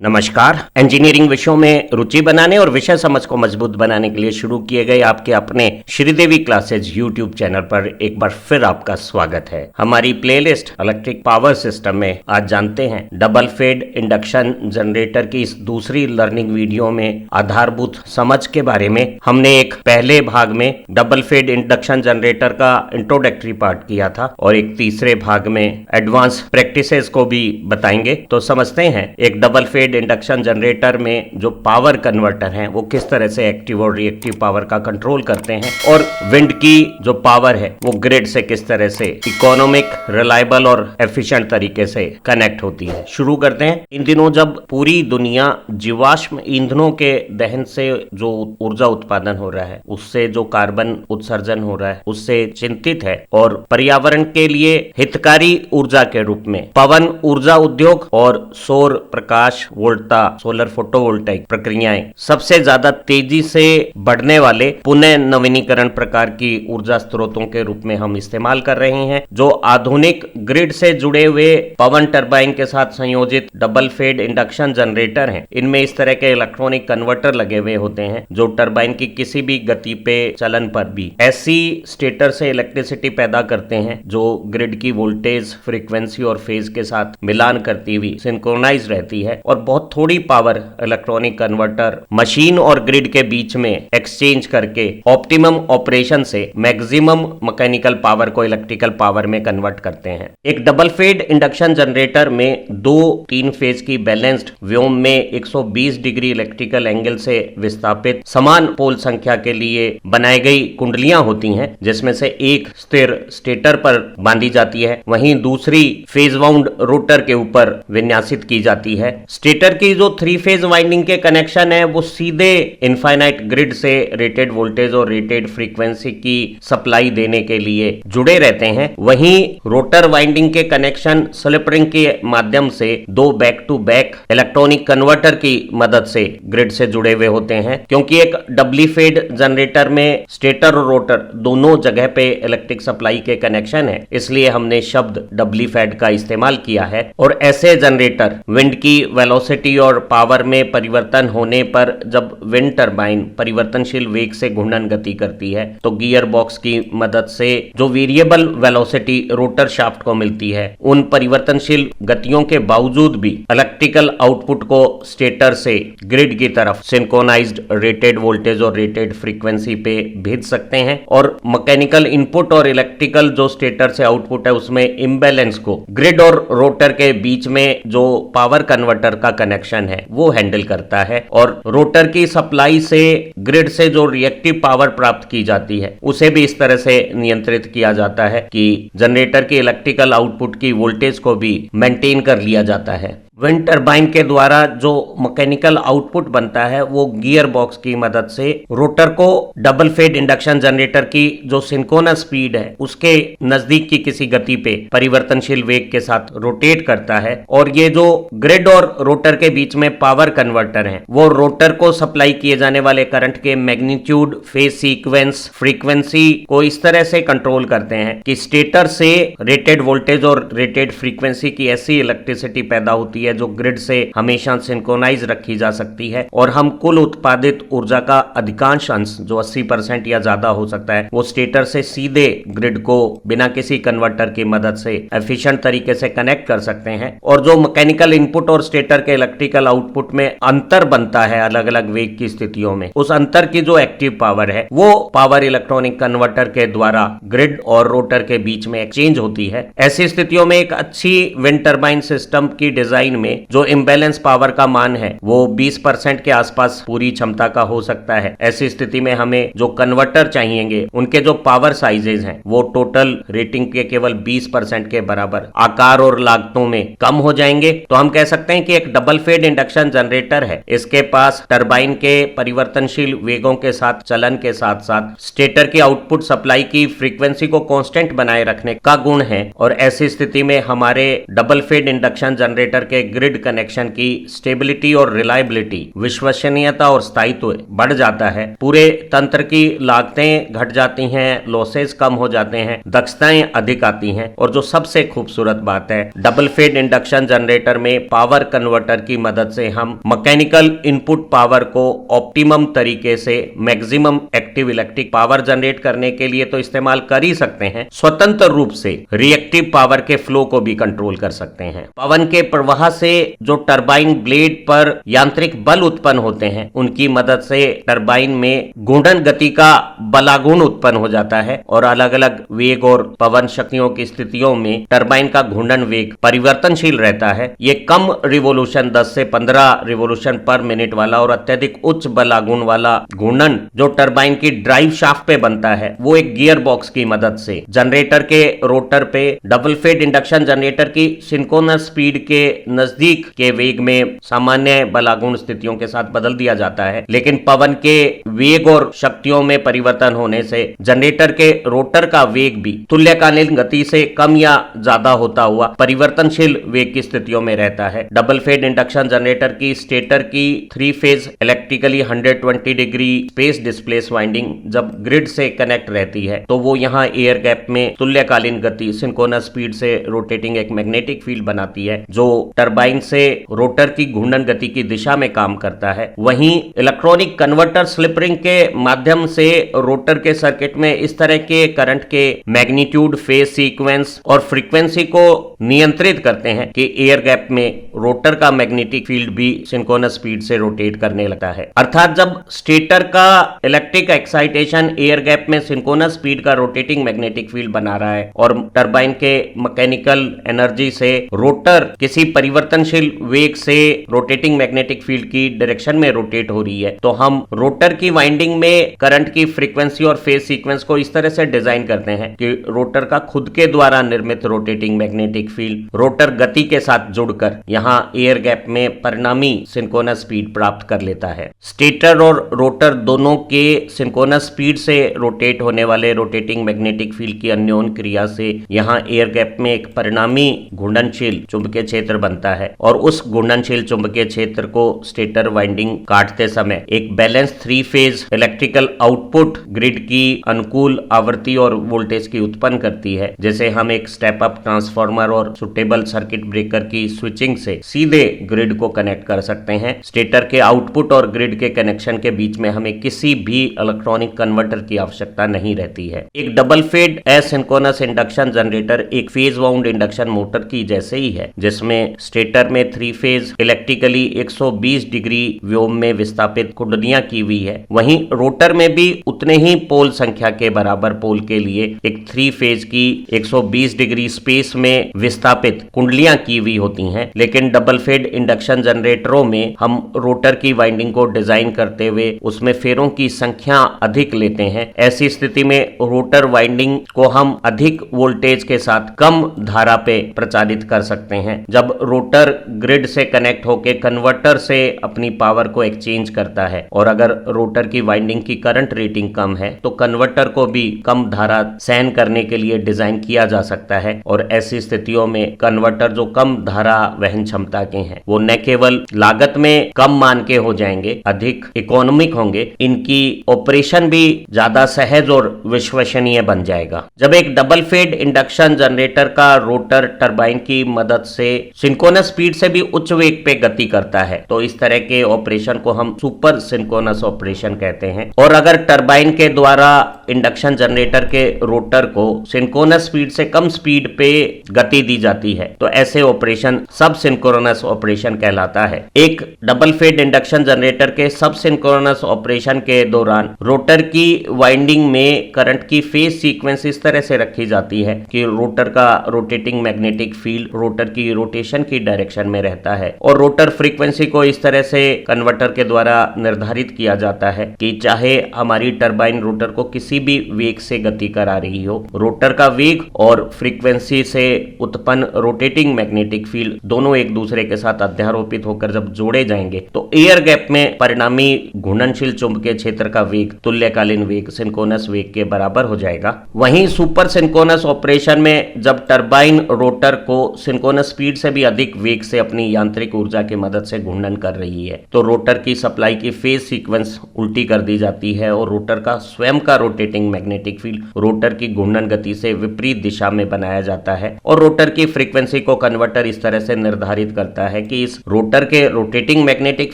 नमस्कार। इंजीनियरिंग विषयों में रुचि बनाने और विषय समझ को मजबूत बनाने के लिए शुरू किए गए आपके अपने श्रीदेवी क्लासेज यूट्यूब चैनल पर एक बार फिर आपका स्वागत है। हमारी प्लेलिस्ट इलेक्ट्रिक पावर सिस्टम में आज जानते हैं डबल फेड इंडक्शन जनरेटर की इस दूसरी लर्निंग वीडियो में आधारभूत समझ के बारे में हमने एक पहले भाग में डबल फेड इंडक्शन जनरेटर का इंट्रोडक्टरी पार्ट किया था और एक तीसरे भाग में एडवांस प्रैक्टिसेस को भी बताएंगे। तो समझते हैं एक डबल फेड इंडक्शन जनरेटर में जो पावर कन्वर्टर हैं वो किस तरह से एक्टिव और रिएक्टिव पावर का कंट्रोल करते हैं और विंड की जो पावर है वो ग्रिड से किस तरह से इकोनॉमिक, रिलायबल और एफिशिएंट तरीके से कनेक्ट होती है। शुरू करते हैं। इन दिनों जब पूरी दुनिया जीवाश्म ईंधनों के दहन से जो ऊर्जा उत्पादन हो रहा है, उससे जो कार्बन उत्सर्जन हो रहा है, उससे चिंतित है और पर्यावरण के लिए हितकारी ऊर्जा के रूप में पवन ऊर्जा उद्योग और सौर प्रकाश वोल्टा सोलर फोटोवोल्टाइक प्रक्रियाएं सबसे ज्यादा तेजी से बढ़ने वाले पुनः नवीनीकरण प्रकार की ऊर्जा स्रोतों के रूप में हम इस्तेमाल कर रहे हैं। जो आधुनिक ग्रिड से जुड़े हुए पवन टरबाइन के साथ संयोजित डबल फेड इंडक्शन जनरेटर हैं, इनमें इस तरह के इलेक्ट्रॉनिक कन्वर्टर लगे हुए होते हैं जो टरबाइन की किसी भी गति पे चलन पर भी ऐसी स्टेटर से इलेक्ट्रिसिटी पैदा करते हैं जो ग्रिड की वोल्टेज, फ्रीक्वेंसी और फेज के साथ मिलान करती हुई सिंक्रोनाइज रहती है और बहुत थोड़ी पावर इलेक्ट्रॉनिक कन्वर्टर मशीन और ग्रिड के बीच में एक्सचेंज करके ऑप्टिमम ऑपरेशन से मैक्सिमम मैकेनिकल पावर को इलेक्ट्रिकल पावर में कन्वर्ट करते हैं। एक डबल फेड इंडक्शन जनरेटर में दो 3 फेज की बैलेंस्ड व्योम में 120 डिग्री इलेक्ट्रिकल एंगल से विस्थापित समान पोल संख्या के लिए बनाई गई कुंडलियां होती हैं, जिसमें से एक स्थिर स्टेटर पर बांधी जाती है, वहीं दूसरी फेज वाउंड रोटर के ऊपर विन्यासित की जाती है। स्टेटर की जो 3 फेज वाइंडिंग के कनेक्शन है वो सीधे इनफाइनाइट ग्रिड से रेटेड वोल्टेज और रेटेड फ्रीक्वेंसी की सप्लाई देने के लिए जुड़े रहते हैं। वहीं रोटर वाइंडिंग के कनेक्शन स्लिप रिंग के माध्यम से 2 back to back electronic converter की मदद से ग्रिड से जुड़े हुए होते हैं। क्योंकि एक डबली फेड जनरेटर में स्टेटर और रोटर दोनों जगह पे इलेक्ट्रिक सप्लाई के कनेक्शन है, इसलिए हमने शब्द डबली फेड का इस्तेमाल किया है। और ऐसे जनरेटर विंड की वेलोसिटी और पावर में परिवर्तन होने पर जब विंड टरबाइन परिवर्तनशील वेग से घूर्णन गति करती है तो गियर बॉक्स की मदद से जो वेरिएबल वेलोसिटी रोटर शाफ्ट को मिलती है, उन परिवर्तनशील गतियों के बावजूद भी इलेक्ट्रिकल आउटपुट को स्टेटर से ग्रिड की तरफ सिंक्रोनाइज्ड रेटेड वोल्टेज और रेटेड फ्रीक्वेंसी पे भेज सकते हैं और मैकेनिकल इनपुट और इलेक्ट्रिकल जो स्टेटर से आउटपुट है उसमें इम्बैलेंस को ग्रिड और रोटर के बीच में जो पावर कन्वर्टर का कनेक्शन है वो हैंडल करता है और रोटर की सप्लाई से ग्रिड से जो रिएक्टिव पावर प्राप्त की जाती है उसे भी इस तरह से नियंत्रित किया जाता है कि जनरेटर की इलेक्ट्रिकल आउटपुट की वोल्टेज को भी मेंटेन कर लिया जाता है। विंड टरबाइन के द्वारा जो मैकेनिकल आउटपुट बनता है वो गियर बॉक्स की मदद से रोटर को डबल फेड इंडक्शन जनरेटर की जो सिंक्रोनस स्पीड है उसके नजदीक की किसी गति पे परिवर्तनशील वेग के साथ रोटेट करता है। और ये जो ग्रिड और रोटर के बीच में पावर कन्वर्टर है वो रोटर को सप्लाई किए जाने वाले करंट के मैग्नीट्यूड, फेज सीक्वेंस, फ्रीक्वेंसी को इस तरह से कंट्रोल करते हैं कि स्टेटर से रेटेड वोल्टेज और रेटेड फ्रीक्वेंसी की ऐसी इलेक्ट्रिसिटी पैदा होती है जो ग्रिड से हमेशा सिंक्रोनाइज रखी जा सकती है और हम कुल उत्पादित ऊर्जा का अधिकांश अंश जो 80% या ज्यादा हो सकता है वो स्टेटर से सीधे ग्रिड को बिना किसी कन्वर्टर की मदद से एफिशिएंट तरीके से कनेक्ट कर सकते हैं। और जो मैकेनिकल इनपुट और स्टेटर के इलेक्ट्रिकल आउटपुट में अंतर बनता है अलग अलग वेग की स्थितियों में, उस अंतर की जो एक्टिव पावर है वो पावर इलेक्ट्रॉनिक कन्वर्टर के द्वारा ग्रिड और रोटर के बीच में एक्सचेंज होती है। ऐसी स्थितियों में एक अच्छी विंड टरबाइन सिस्टम की डिजाइन में जो इम्बैलेंस पावर का मान है वो 20% के आसपास पूरी क्षमता का हो सकता है। ऐसी स्थिति में हमें जो कन्वर्टर चाहिएंगे उनके जो पावर साइजेज हैं वो टोटल रेटिंग के केवल 20% के बराबर आकार और लागतों में कम हो जाएंगे। तो हम कह सकते हैं कि एक डबल फेड इंडक्शन जनरेटर है, इसके पास टरबाइन के परिवर्तनशील वेगों के साथ चलन के साथ साथ स्टेटर की आउटपुट सप्लाई की फ्रीक्वेंसी को कांस्टेंट बनाए रखने का गुण है। और ऐसी स्थिति में हमारे डबल फेड इंडक्शन जनरेटर के ग्रिड कनेक्शन की स्टेबिलिटी और रिलायबिलिटी, विश्वसनीयता और स्थायित्व बढ़ जाता है। पूरे तंत्र की लागतें घट जाती हैं, लॉसेस कम हो जाते हैं, दक्षताएं अधिक आती हैं और जो सबसे खूबसूरत बात है, डबल फेड इंडक्शन जनरेटर में पावर कन्वर्टर की मदद से हम मैकेनिकल इनपुट पावर को ऑप्टिमम तरीके से maximum active electric power generate करने के लिए तो इस्तेमाल कर ही सकते हैं, स्वतंत्र रूप से रिएक्टिव पावर के फ्लो को भी कंट्रोल कर सकते हैं। पवन के प्रवाह से जो टरबाइन ब्लेड पर यांत्रिक बल उत्पन्न होते हैं, उनकी मदद से टरबाइन में घूर्णन गति का बलागुण उत्पन्न हो जाता है और अलग अलग वेग और पवन शक्तियों की स्थितियों में टरबाइन का घूर्णन वेग परिवर्तनशील रहता है। ये कम रिवोल्यूशन 10 से 15 रिवोल्यूशन पर मिनट वाला और अत्यधिक उच्च बलागुण वाला घूर्णन जो टरबाइन की ड्राइव शाफ्ट पे बनता है, वो एक गियर बॉक्स की मदद से जनरेटर के रोटर पे डबल फेड इंडक्शन जनरेटर की सिंक्रोनस स्पीड के नजदीक के वेग में सामान्य बलागुण स्थितियों के साथ बदल दिया जाता है। लेकिन पवन के वेग और शक्तियों में परिवर्तन होने से जनरेटर के रोटर का वेग भी तुल्यकालीन गति से कम या ज्यादा होता हुआ परिवर्तनशील वेग की स्थितियों में रहता है। डबल फेड इंडक्शन जनरेटर की स्टेटर की 3 phase electrically 120 degree space displace winding जब ग्रिड से कनेक्ट रहती है तो वो यहाँ एयर गैप में तुल्यकालीन गति सिंक्रोनस स्पीड से रोटेटिंग एक मैग्नेटिक फील्ड बनाती है जो टरबाइन से रोटर की घूर्णन गति की दिशा में काम करता है। वहीं इलेक्ट्रॉनिक कन्वर्टर स्लिप रिंग के माध्यम से रोटर के सर्किट में इस तरह के करंट के मैग्नीट्यूड, फेज सीक्वेंस और फ्रीक्वेंसी को नियंत्रित करते हैं कि एयर गैप में रोटर का मैग्नेटिक फील्ड भी सिंक्रोनस स्पीड से रोटेट करने लगता है। अर्थात जब स्टेटर का इलेक्ट्रिक एक्साइटेशन एयर गैप में सिंक्रोनस स्पीड का रोटेटिंग मैग्नेटिक फील्ड बना रहा है और टरबाइन के मैकेनिकल एनर्जी से रोटर किसी परिवर्तनशील वेग से रोटेटिंग मैग्नेटिक फील्ड की डायरेक्शन में रोटेट हो रही है, तो हम रोटर की वाइंडिंग में करंट की फ्रीक्वेंसी और फेज सीक्वेंस को इस तरह से डिजाइन करते हैं कि रोटर का खुद के द्वारा निर्मित रोटेटिंग मैग्नेटिक फील्ड रोटर गति के साथ जुड़कर यहाँ एयर गैप में परिणामी सिंक्रोनस स्पीड प्राप्त कर लेता है। स्टेटर और रोटर दोनों के सिंक्रोनस स्पीड से रोटेट होने वाले रोटेटिंग मैग्नेटिक फील्ड की अन्योन्य क्रिया से यहाँ एयर गैप में एक परिणामी घूर्णनशील चुंबकीय क्षेत्र बनता है और उस घूर्णनशील चुंबकीय क्षेत्र को स्टेटर वाइंडिंग काटते समय एक balance 3 phase electrical output grid की अनुकूल आवृत्ति और वोल्टेज की उत्पन्न करती है। जैसे हम एक स्टेप अप ट्रांसफार्मर और सुटेबल सर्किट ब्रेकर की स्विचिंग से सीधे ग्रिड को कनेक्ट कर सकते हैं। स्टेटर के आउटपुट और ग्रिड के कनेक्शन के बीच में हमें किसी भी इलेक्ट्रॉनिक कन्वर्टर की आवश्यकता नहीं रहती है। एक double fed asynchronous induction generator एक फेज वाउंड इंडक्शन मोटर की जैसे ही है, जिसमें स्टेटर में 3 फेज इलेक्ट्रिकली 120 डिग्री व्योम में विस्थापित कुंडलियां की हुई है, वहीं रोटर में भी उतने ही पोल संख्या के बराबर पोल के लिए एक 3 फेज की 120 डिग्री स्पेस में विस्थापित कुंडलियां की हुई होती हैं। लेकिन डबल फेड इंडक्शन जनरेटरों में हम रोटर की वाइंडिंग को डिजाइन करते हुए उसमें फेरों की संख्या अधिक लेते हैं। ऐसी स्थिति में रोटर वाइंडिंग को हम अधिक वोल्टेज के साथ कम धारा पे प्रचारित कर सकते हैं। जब रोटर ग्रिड से कनेक्ट होकर कन्वर्टर से अपनी पावर को एक्सचेंज करता है और अगर रोटर की वाइंडिंग की करंट रेटिंग कम है तो कन्वर्टर को भी कम धारा सहन करने के लिए डिजाइन किया जा सकता है और ऐसी स्थितियों में कन्वर्टर जो कम धारा वहन क्षमता के हैं वो न केवल लागत में कम मान के हो जाएंगे, अधिक इकोनॉमिक होंगे, इनकी ऑपरेशन भी ज्यादा सहज और विश्वसनीय बन जाएगा। जब एक डबल फेड इंडक्शन जनरेटर का रोटर टरबाइन की मदद से सिंक्रोनस स्पीड से भी उच्च वेग पे गति करता है तो इस तरह के ऑपरेशन को हम सुपर सिंक्रोनस ऑपरेशन कहते हैं। और अगर टरबाइन के द्वारा इंडक्शन जनरेटर के रोटर को सिंक्रोनस स्पीड से कम स्पीड पे गति दी जाती है तो ऐसे ऑपरेशन सब सिंक्रोनस ऑपरेशन कहलाता है। एक डबल फेड इंडक्शन जनरेटर के सब सिंक्रोनस ऑपरेशन के दौरान रोटर की वाइंडिंग में करंट की फेज सीक्वेंस इस तरह से रखी जाती है कि रोटर का रोटेटिंग मैग्नेटिक फील्ड रोटर की रोटेशन की डायरेक्शन में रहता है और रोटर फ्रीक्वेंसी को इस तरह से कन्वर्टर के द्वारा निर्धारित किया जाता है कि चाहे हमारी टरबाइन रोटर को किसी किसी भी वेग से गति करा रही हो। रोटर का वेग और फ्रीक्वेंसी से उत्पन्न रोटेटिंग मैग्नेटिक फील्ड दोनों एक दूसरे के साथ अध्यारोपित होकर जब जोड़े जाएंगे तो एयर गैप में परिणामी घूर्णनशील चुंबकीय क्षेत्र का वेग तुल्यकालीन वेग सिंक्रोनस वेग के बराबर हो जाएगा। वहीं सुपर सिंक्रोनस ऑपरेशन में जब टरबाइन रोटर को सिंक्रोनस स्पीड से भी अधिक वेग से अपनी यांत्रिक ऊर्जा की मदद से घूर्णन कर रही है तो रोटर की सप्लाई की फेज सीक्वेंस उल्टी कर दी जाती है और रोटर का स्वयं का रोटेटिंग मैग्नेटिक फील्ड रोटर की घूर्णन गति से विपरीत दिशा में बनाया जाता है और रोटर की फ्रीक्वेंसी को कन्वर्टर इस तरह से निर्धारित करता है कि इस रोटर के रोटेटिंग मैग्नेटिक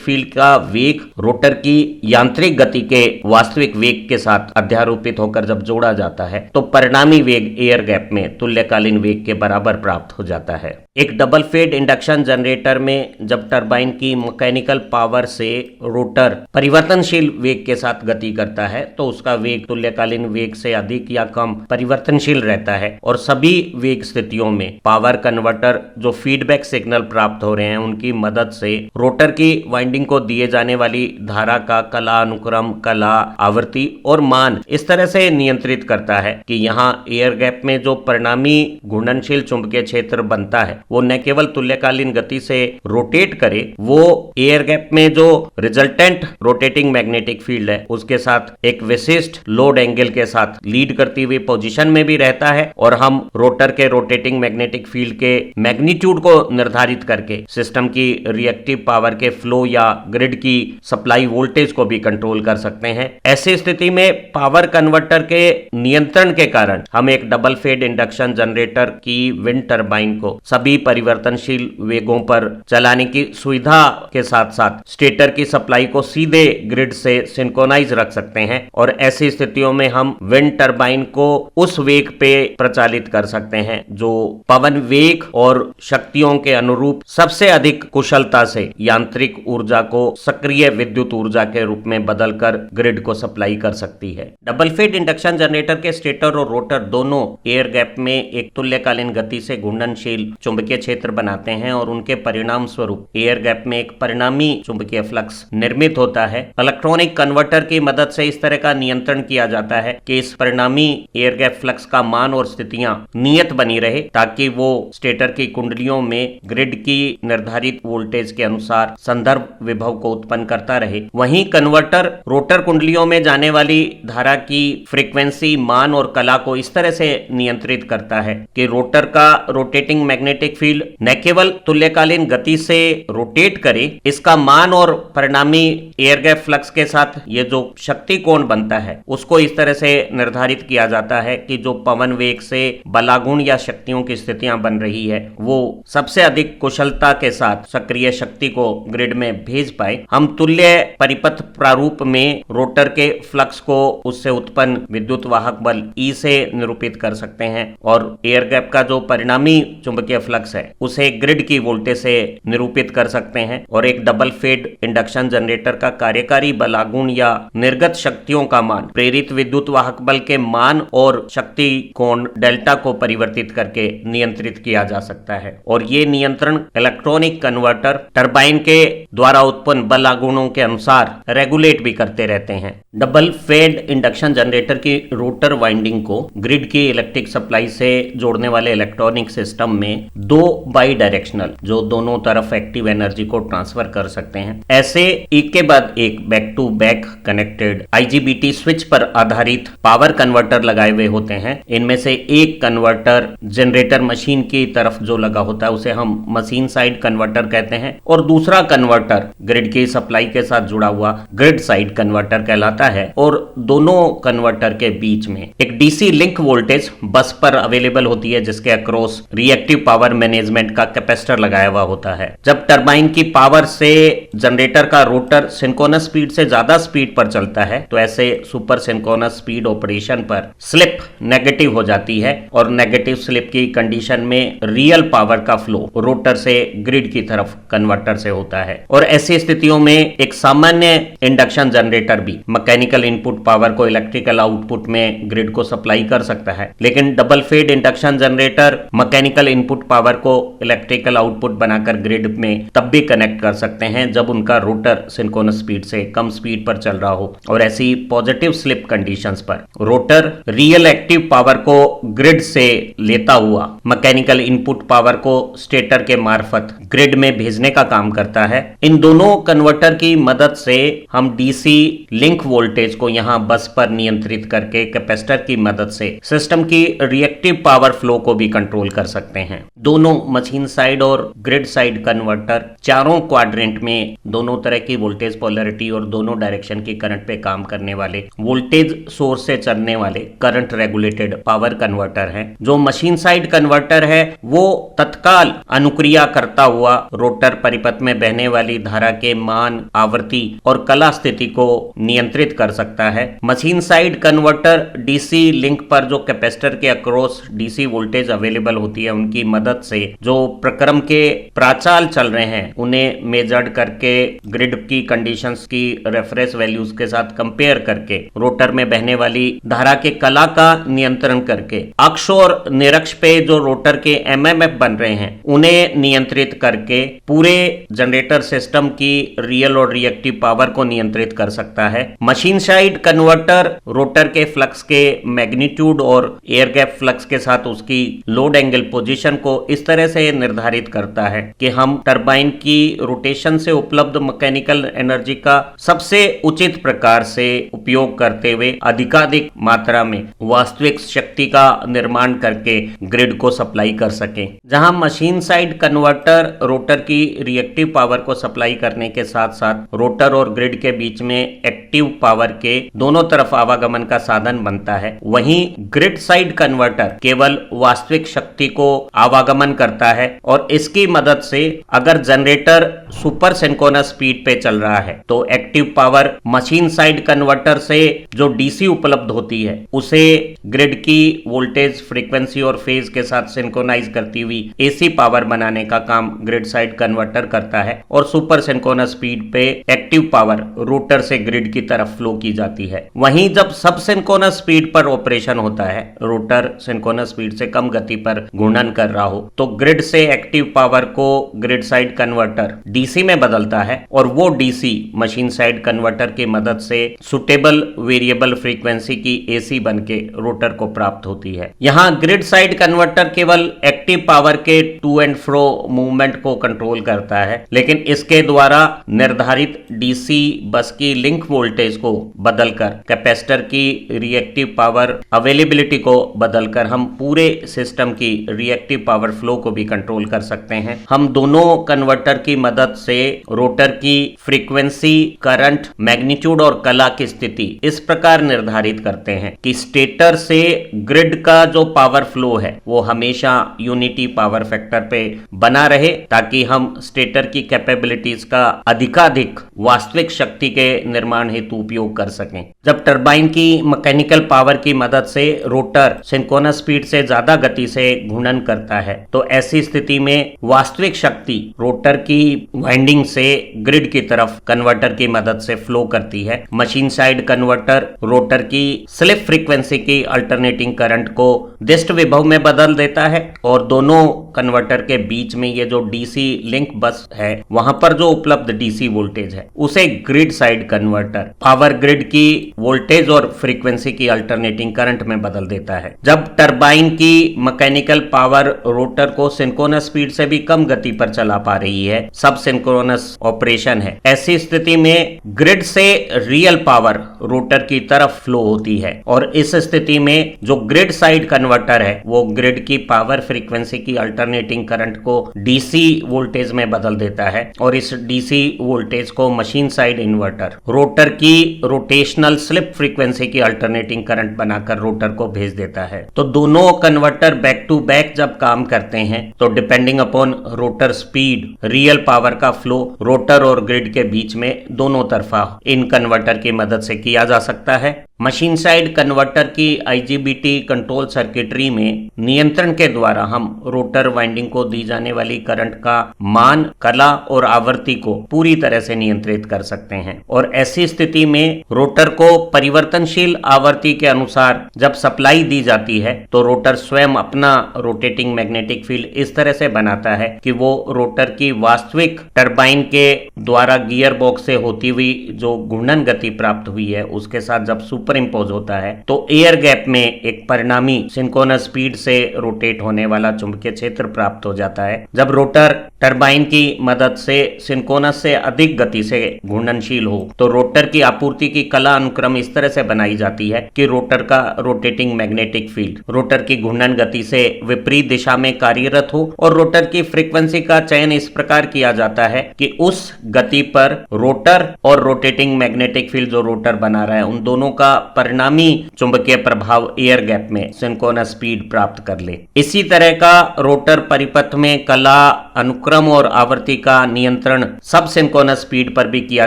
फील्ड का वेग रोटर की यांत्रिक गति के वास्तविक वेग के साथ अध्यारोपित होकर जब जोड़ा जाता है तो परिणामी वेग एयर गैप में तुल्यकालीन वेग के बराबर प्राप्त हो जाता है। एक डबल फेड इंडक्शन जनरेटर में जब टरबाइन की मैकेनिकल पावर से रोटर परिवर्तनशील वेग के साथ गति करता है तो उसका वेग तुल्यकालीन वेग से अधिक या कम परिवर्तनशील रहता है और सभी वेग स्थितियों में पावर कन्वर्टर जो फीडबैक सिग्नल प्राप्त हो रहे हैं उनकी मदद से रोटर की वाइंडिंग को दिए जाने वाली धारा का कला अनुक्रम, कला, आवृत्ति और मान इस तरह से नियंत्रित करता है कि यहाँ एयर गैप में जो परिणामी घूर्णनशील चुंबकीय क्षेत्र बनता है वो न केवल तुल्यकालीन गति से रोटेट करे, वो एयर गैप में जो रिजल्टेंट रोटेटिंग मैग्नेटिक फील्ड है उसके साथ एक विशिष्ट लोड एंगल के साथ लीड करती हुई पोजीशन में भी रहता है और हम रोटर के रोटेटिंग मैग्नेटिक फील्ड के मैग्नीट्यूड को निर्धारित करके सिस्टम की रिएक्टिव पावर के फ्लो या ग्रिड की सप्लाई वोल्टेज को भी कंट्रोल कर सकते हैं। ऐसी स्थिति में पावर कन्वर्टर के नियंत्रण के कारण हम एक डबल फेड इंडक्शन जनरेटर की विंड टरबाइन को सभी परिवर्तनशील वेगों पर चलाने की सुविधा के साथ साथ स्टेटर की सप्लाई को सीधे ग्रिड से सिंक्रोनाइज रख सकते हैं और ऐसी स्थितियों में हम विंड टरबाइन को उस वेग पे प्रचालित कर सकते हैं जो पवन वेग और शक्तियों के अनुरूप सबसे अधिक कुशलता से यांत्रिक ऊर्जा को सक्रिय विद्युत ऊर्जा के रूप में बदलकर ग्रिड को सप्लाई कर सकती है। डबल फेड इंडक्शन जनरेटर के स्टेटर और रोटर दोनों एयर गैप में एक तुल्यकालीन गति से घूर्णनशील चुंबकीय क्षेत्र बनाते हैं और उनके परिणाम स्वरूप एयर गैप में एक परिणामी चुंबकीय फ्लक्स निर्मित होता है। इलेक्ट्रॉनिक कन्वर्टर की मदद से इस तरह का नियंत्रण किया जाता है कि इस परिणामी एयर गैप फ्लक्स का मान और स्थितियां नियत बनी रहे ताकि वो स्टेटर की कुंडलियों में ग्रिड की निर्धारित वोल्टेज के अनुसार संदर्भ विभव को उत्पन्न करता रहे। वहीं कन्वर्टर रोटर कुंडलियों में जाने वाली धारा की फ्रीक्वेंसी, मान और कला को इस तरह से नियंत्रित करता है कि रोटर का रोटेटिंग मैग्नेटिक फील्ड न केवल तुल्यकालीन गति से रोटेट करे, इसका मान और परिणामी एयर गैप फ्लक्स के साथ ये जो शक्ति कोण बनता है उसको इस तरह से निर्धारित किया जाता है कि जो पवन वेग से बलागुण या शक्तियों की स्थितियां बन रही है वो सबसे अधिक कुशलता के साथ सक्रिय शक्ति को ग्रिड में भेज पाए। हम तुल्य परिपथ प्रारूप में रोटर के फ्लक्स को उससे उत्पन्न विद्युत वाहक बल E से निरूपित कर सकते हैं और एयर गैप का जो परिणामी चुंबकीय फ्लक्स है उसे ग्रिड की वोल्टेज से निरूपित कर सकते हैं और एक डबल फेड इंडक्शन जनरेटर का कार्यकारी बलागुण या निर्गत शक्तियों का मान प्रेरित विद्युत वाहक बल के मान और शक्ति कोण डेल्टा को परिवर्तित करके नियंत्रित किया जा सकता है और ये नियंत्रण इलेक्ट्रॉनिक कन्वर्टर टरबाइन के द्वारा उत्पन्न बलागुणों के अनुसार रेगुलेट भी करते रहते हैं। डबल फेड इंडक्शन जनरेटर की रोटर वाइंडिंग को ग्रिड की इलेक्ट्रिक सप्लाई से जोड़ने वाले इलेक्ट्रॉनिक सिस्टम में दो बाई डायरेक्शनल जो दोनों तरफ एक्टिव एनर्जी को ट्रांसफर कर सकते हैं ऐसे एक के बाद एक back to back connected IGBT switch पर आधारित पावर कन्वर्टर लगाए हुए होते हैं। इनमें से एक कन्वर्टर जनरेटर मशीन की तरफ जो लगा होता है उसे हम मशीन साइड कन्वर्टर कहते हैं और दूसरा कन्वर्टर ग्रिड की सप्लाई के साथ जुड़ा हुआ ग्रिड साइड कन्वर्टर कहलाता है और दोनों कन्वर्टर के बीच में एक DC लिंक वोल्टेज बस पर अवेलेबल होती है जिसके अक्रॉस रिएक्टिव पावर मैनेजमेंट का कैपेसिटर लगाया हुआ होता है। जब टरबाइन की पावर से जनरेटर का रोटर सिंक्रोनस स्पीड से ज्यादा स्पीड पर चलता है तो ऐसे सुपर सिंक्रोनस स्पीड ऑपरेशन पर स्लिप नेगेटिव हो जाती है और नेगेटिव स्लिप की कंडीशन में रियल पावर का फ्लो रोटर से ग्रिड की तरफ कन्वर्टर से होता है और ऐसी स्थितियों में एक सामान्य इंडक्शन जनरेटर भी मैकेनिकल इनपुट पावर को इलेक्ट्रिकल आउटपुट में ग्रिड को सप्लाई कर सकता है। लेकिन double fed induction generator mechanical input power power को इलेक्ट्रिकल आउटपुट बनाकर ग्रिड में तब भी कनेक्ट कर सकते हैं जब उनका रोटर सिंक्रोनस स्पीड से कम स्पीड पर चल रहा हो और ऐसी पॉजिटिव स्लिप कंडीशंस पर रोटर रियल एक्टिव पावर को ग्रिड से लेता हुआ मैकेनिकल इनपुट पावर को स्टेटर के मार्फत ग्रिड में भेजने का काम करता है। इन दोनों कन्वर्टर की मदद से हम डीसी लिंक वोल्टेज को यहां बस पर नियंत्रित करके कैपेसिटर की मदद से सिस्टम की रिएक्टिव पावर फ्लो को भी कंट्रोल कर सकते हैं। दोनों मशीन साइड और ग्रिड साइड कन्वर्टर चारों क्वाड्रेंट में दोनों तरह की वोल्टेज पोलैरिटी और दोनों डायरेक्शन की करंट पे काम करने वाले वोल्टेज सोर्स से चलने वाले करंट रेगुलेटेड पावर कन्वर्टर हैं। जो मशीन साइड कन्वर्टर है वो तत्काल अनुक्रिया करता हुआ रोटर परिपथ में बहने वाली धारा के मान, आवृत्ति और कला स्थिति को नियंत्रित कर सकता है। Machine side converter DC link पर जो कैपेसिटर के अक्रॉस डीसी वोल्टेज अवेलेबल होती है उनकी मदद से जो प्रक्रम के प्राचाल चल रहे हैं उन्हें मेजर्ड करके ग्रिड की कंडीशंस की रेफरेंस वैल्यूज के साथ कंपेयर करके रोटर में बहने वाली धारा के कला का नियंत्रण करके अक्ष और निरक्ष पे जो रोटर के एमएमएफ बन रहे हैं उन्हें नियंत्रित करके पूरे जनरेटर सिस्टम की रियल और रिएक्टिव पावर को नियंत्रित कर सकता है। मशीन साइड कन्वर्टर रोटर के फ्लक्स के मैग्नीट्यूड और एयर गैप फ्लक्स के साथ उसकी लोड एंगल पोजीशन को इस तरह से निर्धारित करता है कि हम टरबाइन की रोटेशन से उपलब्ध मैकेनिकल एनर्जी का सबसे उचित प्रकार से उपयोग करते हुए अधिकाधिक मात्रा में वास्तविक शक्ति का निर्माण करके ग्रिड को सप्लाई कर सकें। जहां मशीन साइड कन्वर्टर रोटर की रिएक्टिव पावर को सप्लाई करने के साथ साथ रोटर और ग्रिड के बीच में एक्टिव पावर के दोनों तरफ आवागमन का साधन बनता है, वहीं ग्रिड साइड कन्वर्टर केवल वास्तविक शक्ति को आवागमन करता है और इसकी मदद से अगर जनरेटर सुपर सिंक्रोनस स्पीड पे चल रहा है तो active power machine side converter से जो डीसी उपलब्ध होती है उसे ग्रिड की वोल्टेज, फ्रीक्वेंसी और फेज के साथ सिंक्रोनाइज करती हुई एसी पावर बनाने का काम ग्रिड साइड कन्वर्टर करता है और सुपर सिंक्रोनस स्पीड पे एक्टिव पावर रोटर से ग्रिड की तरफ फ्लो की जाती है। वहीं जब सब सिंक्रोनस स्पीड पर ऑपरेशन होता है, रोटर सिंक्रोनस स्पीड से कम गति पर घूर्णन कर रहा हो तो ग्रिड से एक्टिव पावर को ग्रिड साइड कन्वर्टर डीसी में बदलता है और वो डीसी मशीन साइड कन्वर्टर की मदद से सुटेबल वेरिएबल फ्रीक्वेंसी की एसी बन के रोटर को प्राप्त होती है। यहाँ ग्रिड साइड कन्वर्टर केवल एक्टिव पावर के टू एंड फ्रो मूवमेंट को कंट्रोल करता है, लेकिन इसके द्वारा निर्धारित डीसी बस की लिंक वोल्टेज को बदलकर कैपेसिटर की रिएक्टिव पावर अवेलेबिलिटी को बदलकर हम पूरे सिस्टम की रिएक्टिव पावर फ्लो को भी कंट्रोल कर सकते हैं। हम दोनों कन्वर्टर की मदद से रोटर की फ्रीक्वेंसी, करंट, मैग्नीट्यूड और कला की स्थिति इस प्रकार निर्धारित करते हैं कि स्टेटर से ग्रिड का जो पावर फ्लो है वो हमेशा यूनिटी पावर फैक्टर पे बना रहे ताकि हम स्टेटर की कैपेबिलिटीज का अधिकाधिक वास्तविक शक्ति के निर्माण हेतु उपयोग कर सकें। जब टरबाइन की मैकेनिकल पावर की मदद से रोटर सिंक्रोनस स्पीड से ज्यादा गति से घूर्णन करता है तो ऐसी स्थिति में वास्तविक शक्ति रोटर की वाइंडिंग से ग्रिड की तरफ कन्वर्टर की मदद से फ्लो करती है। मशीन साइड कन्वर्टर रोटर की स्लिप फ्रीक्वेंसी की अल्टरनेटिंग करंट को दिष्ट विभव में बदल देता है और दोनों कन्वर्टर के बीच में ये जो डीसी लिंक बस है वहां पर जो उपलब्ध डीसी वोल्टेज है उसे grid side converter power grid की वोल्टेज और फ्रीक्वेंसी की अल्टरनेटिंग करंट में बदल देता है। जब टरबाइन की मैकेनिकल पावर रोटर को सिंक्रोनस स्पीड से भी कम गति पर चला पा रही है, सब सिंक्रोनस ऑपरेशन है, ऐसी स्थिति में ग्रिड से रियल पावर रोटर की तरफ फ्लो होती है और इस स्थिति में जो ग्रिड साइड कन्वर्टर है वो ग्रिड की पावर फ्रीक्वेंसी की अल्टरनेटिंग करंट को डीसी वोल्टेज में बदल देता है और इस डीसी वोल्टेज को मशीन साइड इन्वर्टर रोटर की रोटेशनल स्लिप फ्रीक्वेंसी की अल्टरनेटिंग करंट बनाकर रोटर को भेज देता है। तो दोनों कन्वर्टर बैक टू बैक जब काम करते हैं तो depending upon rotor speed real power का फ्लो रोटर और ग्रिड के बीच में दोनों तरफा इन कन्वर्टर की मदद से किया जा सकता है। मशीन साइड कन्वर्टर की आईजीबीटी कंट्रोल सर्किटरी में नियंत्रण के द्वारा हम रोटर वाइंडिंग को दी जाने वाली करंट का मान, कला और आवृत्ति को पूरी तरह से नियंत्रित कर सकते हैं और ऐसी स्थिति में रोटर को परिवर्तनशील आवृत्ति के अनुसार जब सप्लाई दी जाती है तो रोटर स्वयं अपना रोटेटिंग मैग्नेटिक मैग्नेटिक फील्ड इस तरह से बनाता है कि वो रोटर की वास्तविक टरबाइन के द्वारा गियर बॉक्स से होती हुई जो घूर्णन गति प्राप्त हुई है उसके साथ जब सुपर इम्पोज होता है तो एयर गैप में एक परिणामी सिंक्रोनस स्पीड से रोटेट होने वाला चुंबकीय क्षेत्र प्राप्त हो जाता है। जब रोटर टरबाइन की मदद से सिंक्रोनस से अधिक गति से घूर्णनशील हो तो रोटर की आपूर्ति की कला अनुक्रम इस तरह से बनाई जाती है कि रोटर का रोटेटिंग मैग्नेटिक फील्ड रोटर की घूर्णन गति से विपरीत दिशा में कार्यरत हो और रोटर की फ्रीक्वेंसी का चयन इस प्रकार किया जाता है कि उस गति पर रोटर और रोटेटिंग मैग्नेटिक फील्ड जो रोटर बना रहा है उन दोनों का परिणामी चुंबकीय प्रभाव एयर गैप में सिंक्रोनस स्पीड प्राप्त कर ले। इसी तरह का रोटर परिपथ में कला अनुक्रम और आवर्ती का नियंत्रण सब सिंक्रोनस स्पीड पर भी किया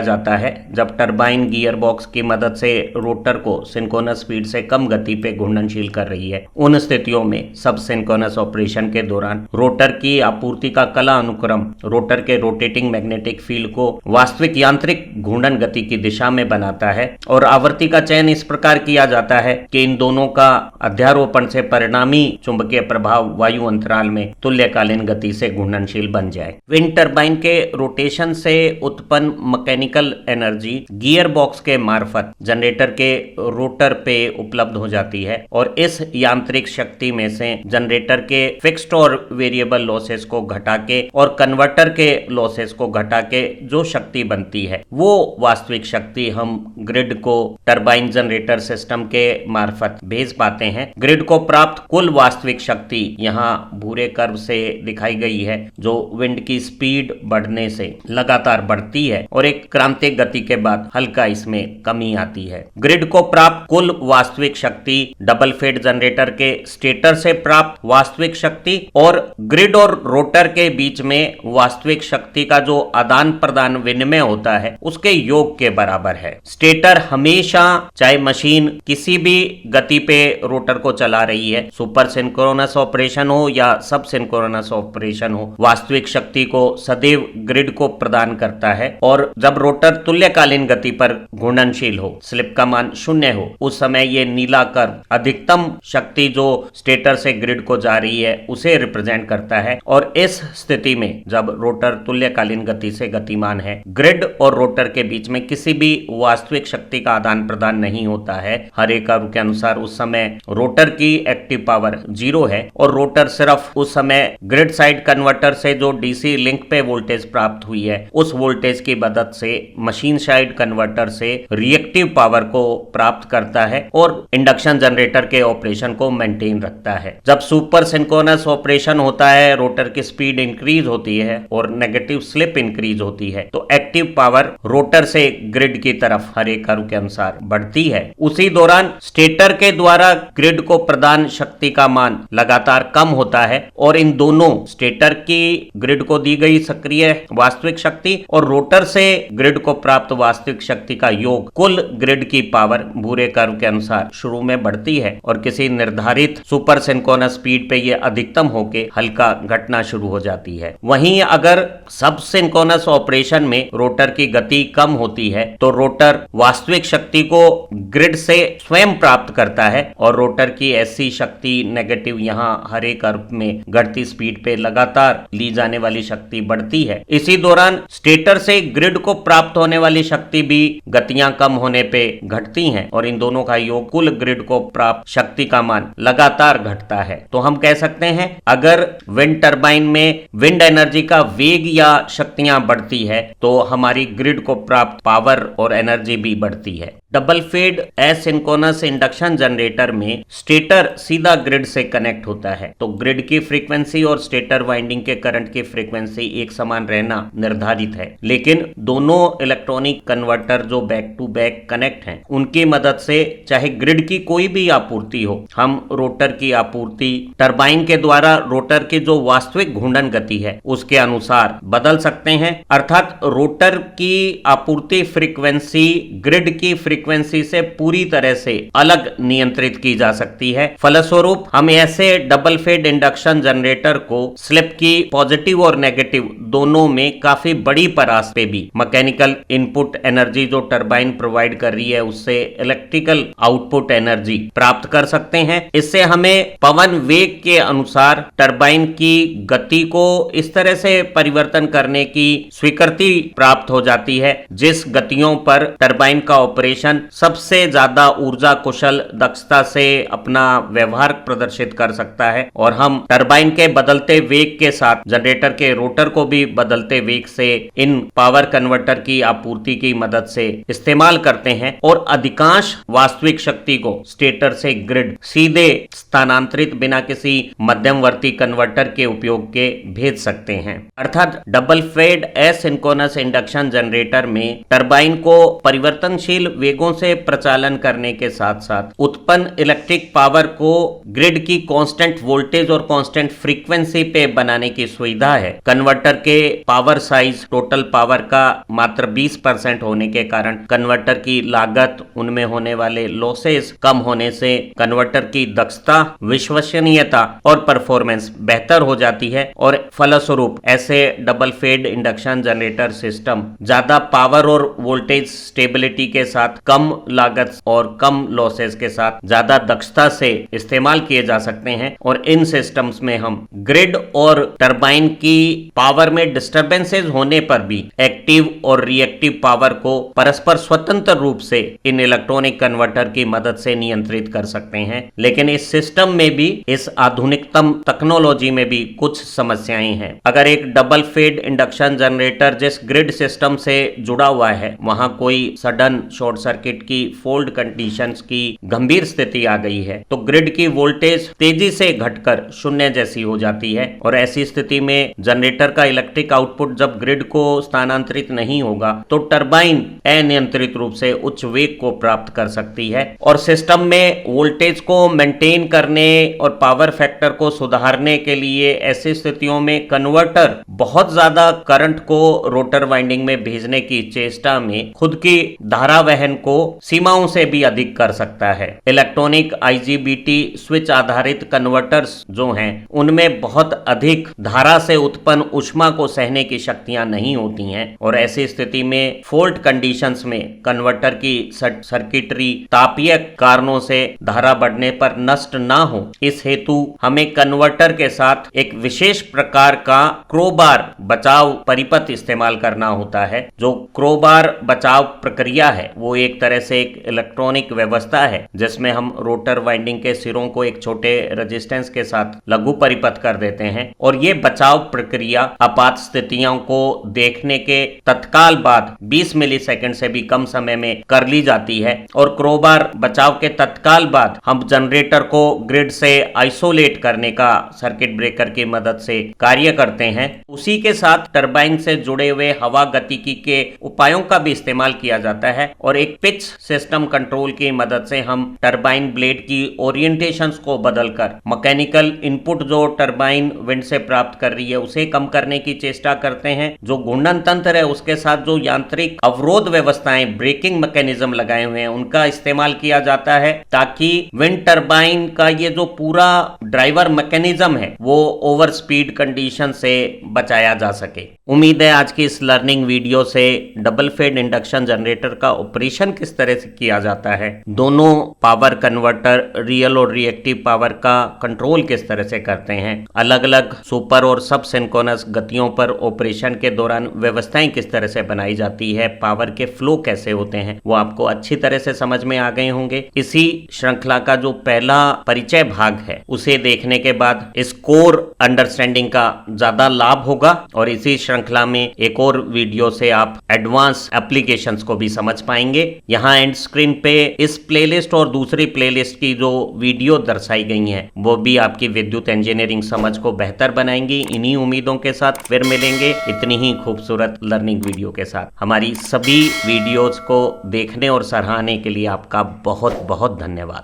जाता है। जब टरबाइन गियर बॉक्स की मदद से रोटर को सिंक्रोनस स्पीड से कम गति पे घूर्णनशील कर रही है उन स्थितियों में सब सिंक्रोनस ऑपरेशन के दौरान रोटर की आपूर्ति का कला अनुक्रम रोटर के रोटेटिंग मैग्नेटिक फील्ड को वास्तविक यांत्रिक घूर्णन गति की दिशा में बनाता है और आवर्ती का चयन इस प्रकार किया जाता है कि इन दोनों का अध्यारोपण से परिणामी चुंबकीय प्रभाव वायु अंतराल में तुल्यकालीन गति से घूर्णनशील बन जाए। विंड टरबाइन के रोटेशन से उत्पन्न मैकेनिकल एनर्जी गियर बॉक्स के मार्फत जनरेटर के रोटर पे उपलब्ध हो जाती है और इस यांत्रिक शक्ति में से जनरेटर के फिक्स्ड और वेरिएबल लॉसेस को घटा के और कन्वर्टर के लॉसेस को घटा के जो शक्ति बनती है वो वास्तविक शक्ति हम ग्रिड को टरबाइन जनरेटर सिस्टम के मार्फत भेज पाते हैं। ग्रिड को प्राप्त कुल वास्तविक शक्ति यहाँ भूरे कर्व से दिखाई गई है जो विंड की स्पीड बढ़ने से लगातार बढ़ती है और एक क्रांतिक गति के बाद हल्का इसमें कमी आती है। ग्रिड को प्राप्त कुल वास्तविक शक्ति डबल फेड जनरेटर के स्टेटर से प्राप्त वास्तविक शक्ति और ग्रिड और रोटर के बीच में वास्तविक शक्ति का जो आदान प्रदान विनिमय होता है उसके योग के बराबर है। स्टेटर हमेशा चाहे मशीन किसी भी गति पे रोटर को चला रही है, सुपर सिंक्रोनस ऑपरेशन हो या सब सिंक्रोनस ऑपरेशन हो, वास्तविक शक्ति को सदैव ग्रिड को प्रदान करता है और जब रोटर तुल्यकालीन गति पर घूर्णनशील हो, स्लिप का मान 0 हो, उस समय ये नीला कर्व अधिकतम शक्ति जो स्टेटर से ग्रिड को जा रही है उसे रिप्रेजेंट करता है और इस स्थिति में जब रोटर तुल्यकालीन गति से गतिमान है, ग्रिड और रोटर के बीच में किसी भी वास्तविक शक्ति का आदान प्रदान नहीं होता है। हरे कर्व के अनुसार उस समय रोटर की एक्टिव पावर 0 है और रोटर सिर्फ उस समय ग्रिड साइड कन्वर्टर से जो डीसी लिंक पे वोल्टेज प्राप्त हुई है उस वोल्टेज की मदद से मशीन साइड कन्वर्टर से रिएक्टिव पावर को प्राप्त करता है और इंडक्शन जनरेटर के ऑपरेशन को मेंटेन रखता है। जब सुपर सिंक्रोनस ऑपरेशन होता है, रोटर की स्पीड इंक्रीज होती है और नेगेटिव स्लिप इंक्रीज होती है तो एक्टिव पावर रोटर से ग्रिड की तरफ हरे कर्व के अनुसार बढ़ती है। उसी दौरान स्टेटर के द्वारा ग्रिड को प्रदान शक्ति का मान लगातार कम होता है और इन दोनों स्टेटर की ग्रिड को दी गई सक्रिय वास्तविक शक्ति और रोटर से ग्रिड को प्राप्त वास्तविक शक्ति का योग कुल ग्रिड की पावर भूरे कर्व के अनुसार शुरू में बढ़ती है और किसी निर्धारित सुपर सिंक्रोनस स्पीड पे ये अधिकतम होके हल्का घटना शुरू हो जाती है। वहीं अगर सब सिंक्रोनस ऑपरेशन में रोटर की गति कम होती है तो रोटर वास्तविक शक्ति को ग्रिड से स्वयं प्राप्त करता है और रोटर की ऐसी शक्ति नेगेटिव यहाँ हरे कर्व में घटती स्पीड पे लगातार ली जाने वाली शक्ति बढ़ती है। इसी दौरान स्टेटर से ग्रिड को प्राप्त होने वाली शक्ति भी गतियां कम होने पे घटती हैं और इन दोनों का योग कुल ग्रिड को प्राप्त शक्ति का मान लगातार घटता है। तो हम कह सकते हैं अगर विंड टरबाइन में विंड एनर्जी का वेग या शक्तियां बढ़ती है तो हमारी ग्रिड को प्राप्त पावर और एनर्जी भी बढ़ती है। Double fed asynchronous induction generator में स्टेटर सीधा ग्रिड से कनेक्ट होता है तो ग्रिड की फ्रीक्वेंसी और स्टेटर वाइंडिंग के करंट की फ्रीक्वेंसी एक समान रहना निर्धारित है, लेकिन दोनों इलेक्ट्रॉनिक कन्वर्टर जो बैक टू बैक कनेक्ट हैं उनकी मदद से चाहे ग्रिड की कोई भी आपूर्ति हो, हम रोटर की आपूर्ति टरबाइन के द्वारा रोटर की जो वास्तविक घूर्णन गति है उसके अनुसार बदल सकते हैं। अर्थात रोटर की आपूर्ति फ्रीक्वेंसी ग्रिड की फ्रीक्वेंसी से पूरी तरह से अलग नियंत्रित की जा सकती है। फलस्वरूप हम ऐसे डबल फेड इंडक्शन जनरेटर को स्लिप की पॉजिटिव और नेगेटिव दोनों में काफी बड़ी परास पे भी मैकेनिकल इनपुट एनर्जी जो टरबाइन प्रोवाइड कर रही है उससे इलेक्ट्रिकल आउटपुट एनर्जी प्राप्त कर सकते हैं। इससे हमें पवन वेग के अनुसार टरबाइन की गति को इस तरह से परिवर्तन करने की स्वीकृति प्राप्त हो जाती है जिस गतियों पर टरबाइन का ऑपरेशन सबसे ज्यादा ऊर्जा कुशल दक्षता से अपना व्यवहार प्रदर्शित कर सकता है और हम टरबाइन के बदलते वेग के साथ जनरेटर के रोटर को भी बदलते वेग से इन पावर कन्वर्टर की आपूर्ति की मदद से इस्तेमाल करते हैं और अधिकांश वास्तविक शक्ति को स्टेटर से ग्रिड सीधे स्थानांतरित बिना किसी मध्यवर्ती कन्वर्टर के उपयोग के भेज सकते हैं। अर्थात double fed asynchronous induction generator में टरबाइन को परिवर्तनशील वेगों से प्रचालन करने के साथ साथ उत्पन्न इलेक्ट्रिक पावर को ग्रिड की कांस्टेंट वोल्टेज और कांस्टेंट फ्रीक्वेंसी पे बनाने की सुविधा है। कन्वर्टर के पावर साइज टोटल पावर का मात्र 20% होने के कारण कन्वर्टर की लागत, उनमें होने वाले लॉसेस कम होने से कन्वर्टर की दक्षता, विश्वसनीयता और परफॉर्मेंस बेहतर हो जाती है और फलस्वरूप ऐसे double fed induction generator system ज्यादा पावर और वोल्टेज स्टेबिलिटी के साथ कम लागत और कम लॉसेस के साथ ज्यादा दक्षता से इस्तेमाल किए जा सकते हैं और इन सिस्टम्स में हम ग्रिड और टरबाइन की पावर में डिस्टरबेंसेस होने पर भी एक्टिव और रिएक्टिव पावर को परस्पर स्वतंत्र रूप से इन इलेक्ट्रॉनिक कन्वर्टर की मदद से नियंत्रित कर सकते हैं। लेकिन इस सिस्टम में भी, इस आधुनिकतम टेक्नोलॉजी में भी कुछ समस्याएं हैं। अगर एक डबल फेड इंडक्शन जनरेटर जिस ग्रिड सिस्टम से जुड़ा हुआ है वहां कोई सडन शॉर्ट सर्किट की फॉल्ट कंडीशंस की गंभीर स्थिति आ गई है तो ग्रिड की वोल्टेज तेजी से घटकर शून्य जैसी हो जाती है और ऐसी स्थिति में जनरेटर का इलेक्ट्रिक आउटपुट जब ग्रिड को स्थानांतरित नहीं होगा तो टरबाइन अनियंत्रित रूप से उच्च वेग को प्राप्त कर सकती है और सिस्टम में वोल्टेज को मेंटेन करने और पावर फैक्टर को सुधारने के लिए ऐसी स्थितियों में कन्वर्टर बहुत ज्यादा करंट को रोटर वाइंडिंग में भेजने की चेष्टा में खुद की धारा वहन को सीमाओं से भी अधिक कर सकता है। इलेक्ट्रॉनिक IGBT स्विच आधारित कन्वर्टर्स जो हैं उनमें बहुत अधिक धारा से उत्पन्न ऊष्मा को सहने की शक्तियां नहीं होती हैं और ऐसी स्थिति में फॉल्ट कंडीशंस में कन्वर्टर की सर्किटरी तापीय कारणों से धारा बढ़ने पर नष्ट ना हो, इस हेतु हमें कन्वर्टर के साथ एक विशेष प्रकार का क्रोबार बचाव परिपथ इस्तेमाल करना होता है। जो क्रोबार बचाव प्रक्रिया है वो एक तरह से एक इलेक्ट्रॉनिक व्यवस्था है जिसमें हम रोटर वाइंडिंग के सिरों को एक छोटे रेजिस्टेंस के साथ लघु परिपथ कर देते हैं और ये बचाव प्रक्रिया आपात स्थितियों को देखने के तत्काल बाद 20 मिलीसेकंड से भी कम समय में कर ली जाती है और क्रोबार बचाव के तत्काल बाद हम जनरेटर को ग्रिड से आइसोलेट करने का सर्किट ब्रेकर की मदद से कार्य करते हैं। उसी के साथ टरबाइन से जुड़े हुए हवा गतिकी के उपायों का भी इस्तेमाल किया जाता है और एक पिच सिस्टम कंट्रोल की मदद से हम टरबाइन ब्लेड की ओरिएंटेशंस को बदलकर मैकेनिकल इनपुट जो टरबाइन विंड से प्राप्त कर रही है उसे कम करने की चेष्टा करते हैं। जो घूर्णन तंत्र है उसके साथ जो यांत्रिक अवरोध व्यवस्थाएं, ब्रेकिंग मैकेनिज्म लगाए हुए हैं उनका इस्तेमाल किया जाता है ताकि विंड टरबाइन का ये जो पूरा ड्राइवर मैकेनिज्म है वो ओवर स्पीड कंडीशन से बचाया जा सके। उम्मीद है आज की इस लर्निंग वीडियो से डबल फेड इंडक्शन जनरेटर का ऑपरेशन किस तरह से किया जाता है, दोनों पावर कन्वर्टर रियल और रिएक्टिव पावर का कंट्रोल किस तरह से करते हैं, अलग अलग सुपर और सब सिंक्रोनस गतियों पर ऑपरेशन के दौरान व्यवस्थाएं किस तरह से बनाई जाती है, पावर के फ्लो कैसे होते हैं, वो आपको अच्छी तरह से समझ में आ गए होंगे। इसी श्रृंखला का जो पहला परिचय भाग है उसे देखने के बाद इस कोर अंडरस्टैंडिंग का ज्यादा लाभ होगा और इसी श्रृंखला में एक और वीडियो से आप एडवांस एप्लीकेशंस को भी समझ पाएंगे। यहाँ एंड स्क्रीन पे इस प्लेलिस्ट और दूसरी प्लेलिस्ट की जो वीडियो दर्शाई गई हैं वो भी आपकी विद्युत इंजीनियरिंग समझ को बेहतर बनाएंगी। इन्हीं उम्मीदों के साथ फिर मिलेंगे इतनी ही खूबसूरत लर्निंग वीडियो के साथ। हमारी सभी वीडियोज को देखने और सराहने के लिए आपका बहुत बहुत धन्यवाद।